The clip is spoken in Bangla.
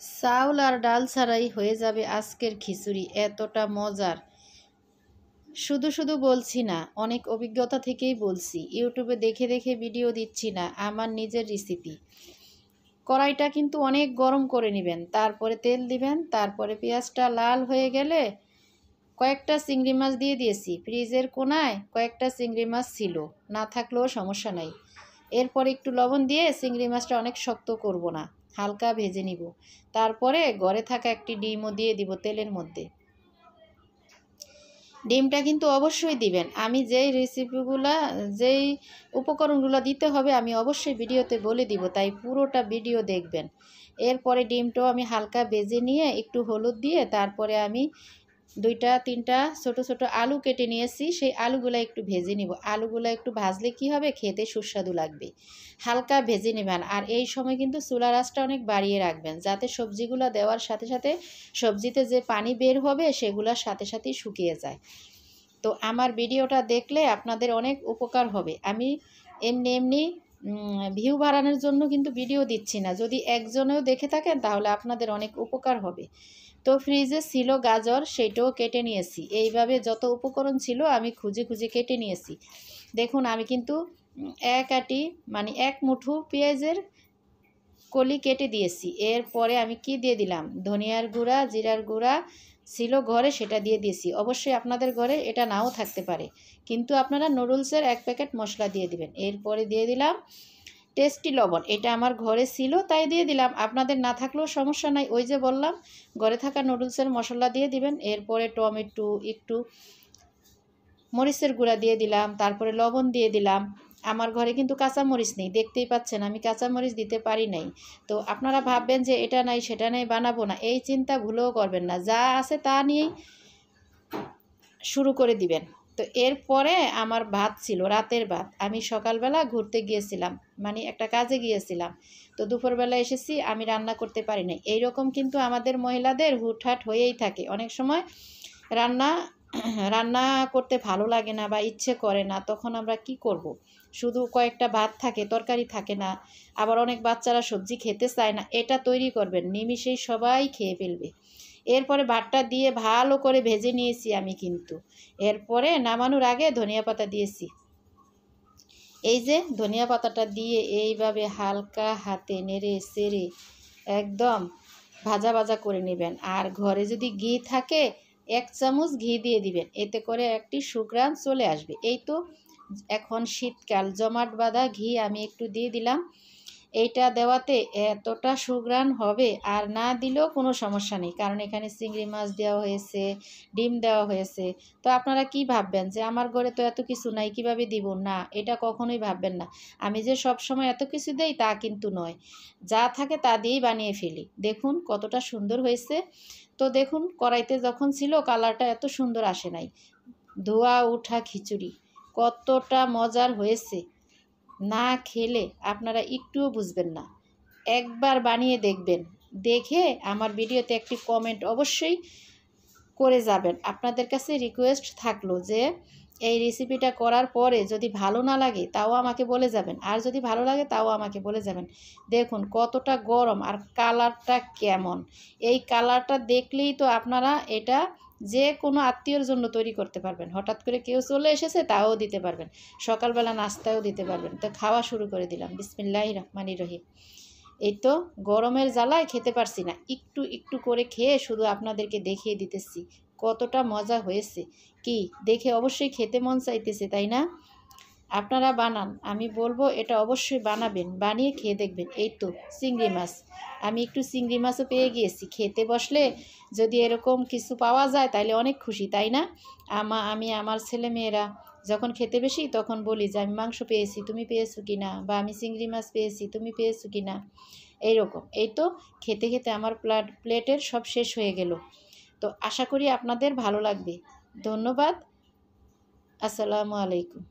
চাউল আর ডাল ছাড়াই হয়ে যাবে আজকের খিচুড়ি, এতটা মজার। শুধু শুধু বলছি না, অনেক অভিজ্ঞতা থেকেই বলছি। ইউটিউবে দেখে দেখে ভিডিও দিচ্ছি না, আমার নিজের রেসিপি। কড়াইটা কিন্তু অনেক গরম করে নেবেন, তারপরে তেল দিবেন, তারপরে পেঁয়াজটা লাল হয়ে গেলে কয়েকটা চিংড়ি মাছ দিয়ে দিয়েছি। ফ্রিজের কোনায় কয়েকটা চিংড়ি মাছ ছিল, না থাকলেও সমস্যা নাই। এরপরে একটু লবণ দিয়ে চিংড়ি মাছটা অনেক শক্ত করব না, হালকা ভেজে নিব। তারপরে ঘরে থাকা একটি ডিমও দিয়ে দিব তেলের মধ্যে। ডিমটা কিন্তু অবশ্যই দিবেন। আমি যেই উপকরণগুলো দিতে হবে আমি অবশ্যই ভিডিওতে বলে দিব, তাই পুরোটা ভিডিও দেখবেন। এরপরে ডিমটাও আমি হালকা ভেজে নিয়ে একটু হলুদ দিয়ে তারপরে আমি 2-3টা ছোট ছোট আলু কেটে নিয়েছি, সেই আলুগুলো একটু ভেজে নিব। আলুগুলো একটু ভাজলে কি হবে, খেতে সুস্বাদু লাগবে। হালকা ভেজে নেবেন। আর এই সময় কিন্তু চুলার আঁচটা অনেক বাড়িয়ে রাখবেন, যাতে সবজিগুলো দেওয়ার সাথে সাথে সবজিতে যে পানি বের হবে সেগুলোর সাথে সাথেই শুকিয়ে যায়। তো আমার ভিডিওটা দেখলে আপনাদের অনেক উপকার হবে। আমি এমনি ভিউ বাড়ানোর জন্য কিন্তু ভিডিও দিচ্ছি না। যদি একজনেও দেখে থাকেন তাহলে আপনাদের অনেক উপকার হবে। তো ফ্রিজে ছিল গাজর, সেইটাও কেটে নিয়েছি। এইভাবে যত উপকরণ ছিল আমি খুঁজে খুঁজে কেটে নিয়েছি। দেখুন আমি কিন্তু এক মুঠো পেঁয়াজের কলি কেটে দিয়েছি। এরপরে আমি কি দিয়ে দিলাম, ধনিয়ার গুঁড়া, জিরার গুঁড়া ছিল ঘরে, সেটা দিয়ে দিয়েছি। অবশ্যই আপনাদের ঘরে এটা নাও থাকতে পারে, কিন্তু আপনারা নুডলসের 1 প্যাকেট মশলা দিয়ে দিবেন। এরপরে দিয়ে দিলাম টেস্টি লবণ, এটা আমার ঘরে ছিল তাই দিয়ে দিলাম, আপনাদের না থাকলেও সমস্যা নাই। ওই যে বললাম, ঘরে থাকা নুডলসের মশলা দিয়ে দিবেন। এরপরে টমেটো, একটু মরিচের গুঁড়া দিয়ে দিলাম, তারপরে লবণ দিয়ে দিলাম। আমার ঘরে কিন্তু কাঁচামরিচ নেই, দেখতেই পাচ্ছেন আমি কাঁচামরিচ দিতে পারি নাই। তো আপনারা ভাববেন যে এটা নাই সেটা নেই, বানাবো না, এই চিন্তা ভুলেও করবেন না। যা আছে তা নিয়েই শুরু করে দিবেন। তো এরপরে আমার ভাত ছিল, রাতের ভাত। আমি সকালবেলা ঘুরতে গিয়েছিলাম, মানে একটা কাজে গিয়েছিলাম। তো দুপুরবেলা এসেছি, আমি রান্না করতে পারি নাই। এইরকম কিন্তু আমাদের মহিলাদের হুটহাট হয়েই থাকে। অনেক সময় রান্না রান্না করতে ভালো লাগে না বা ইচ্ছে করে না, তখন আমরা কি করব। শুধু কয়েকটা ভাত থাকে, তরকারি থাকে না। আবার অনেক বাচ্চারা সবজি খেতে চায় না। এটা তৈরি করবেন, নিমিষেই সবাই খেয়ে ফেলবে। এরপরে ভাতটা দিয়ে ভালো করে ভেজে নিয়েছি আমি কিন্তু। এরপরে নামানোর আগে ধনিয়া পাতা দিয়েছি। এই যে ধনিয়া পাতাটা দিয়ে এইভাবে হালকা হাতে নেড়ে চেড়ে একদম ভাজা ভাজা করে নেবেন। আর ঘরে যদি ঘি থাকে 1 চামচ ঘি দিয়ে দিবেন, এতে করে একটি সুঘ্রাণ চলে আসবে। এই তো এখন শীতকাল, জমাট বাঁধা ঘি আমি একটু দিয়ে দিলাম। এইটা দেওয়াতে এতটা সুঘ্রাণ হবে, আর না দিলেও কোনো সমস্যা নেই, কারণ এখানে চিংড়ি মাছ দেওয়া হয়েছে, ডিম দেওয়া হয়েছে। তো আপনারা কি ভাববেন যে আমার ঘরে তো এত কিছু নাই, কিভাবে দিব? না, এটা কখনোই ভাববেন না। আমি যে সব সময় এত কিছু দেই তা কিন্তু নয়, যা থাকে তা দিয়েই বানিয়ে ফেলি। দেখুন কতটা সুন্দর হয়েছে। তো দেখুন কড়াইতে যখন ছিল কালারটা এত সুন্দর আসে নাই। ধোয়া ওঠা খিচুড়ি কতটা মজার হয়েছে, না খেলে আপনারা একটুও বুঝবেন না। একবার বানিয়ে দেখবেন, দেখে আমার ভিডিওতে একটি কমেন্ট অবশ্যই করে যাবেন। আপনাদের কাছে রিকোয়েস্ট থাকলো যে এই রেসিপিটা করার পরে যদি ভালো না লাগে তাও আমাকে বলে যাবেন, আর যদি ভালো লাগে তাও আমাকে বলে যাবেন। দেখুন কতটা গরম আর কালারটা কেমন। এই কালারটা দেখলেই তো আপনারা এটা যে কোনো আত্মীয়র জন্য তৈরি করতে পারবেন। হঠাৎ করে কেউ চলে এসেছে তাও দিতে পারবেন, সকালবেলা নাস্তাও দিতে পারবেন। তো খাওয়া শুরু করে দিলাম। বিসমিল্লাহির রহমানির রহিম। এই তো গরমের জ্বালায় খেতে পারছি না, একটু একটু করে খেয়ে শুধু আপনাদেরকে দেখিয়ে দিতেছি কতটা মজা হয়েছে। কি দেখে অবশ্যই খেতে মন চাইতেছে, তাই না? আপনারা বানান, আমি বলবো এটা অবশ্যই বানাবেন, বানিয়ে খেয়ে দেখবেন। এই তো চিংড়ি মাছ, আমি একটু চিংড়ি মাছও পেয়ে গিয়েছি। খেতে বসলে যদি এরকম কিছু পাওয়া যায় তাহলে অনেক খুশি, তাই না? আমি আমার ছেলেমেয়েরা যখন খেতে বেশি তখন বলি যে আমি মাংস পেয়েছি, তুমি পেয়েছো কি না, বা আমি চিংড়ি মাছ পেয়েছি, তুমি পেয়েছো কি না, এইরকম। এই তো খেতে খেতে আমার প্লেটের সব শেষ হয়ে গেল। তো আশা করি আপনাদের ভালো লাগবে। ধন্যবাদ। আসসালামু আলাইকুম।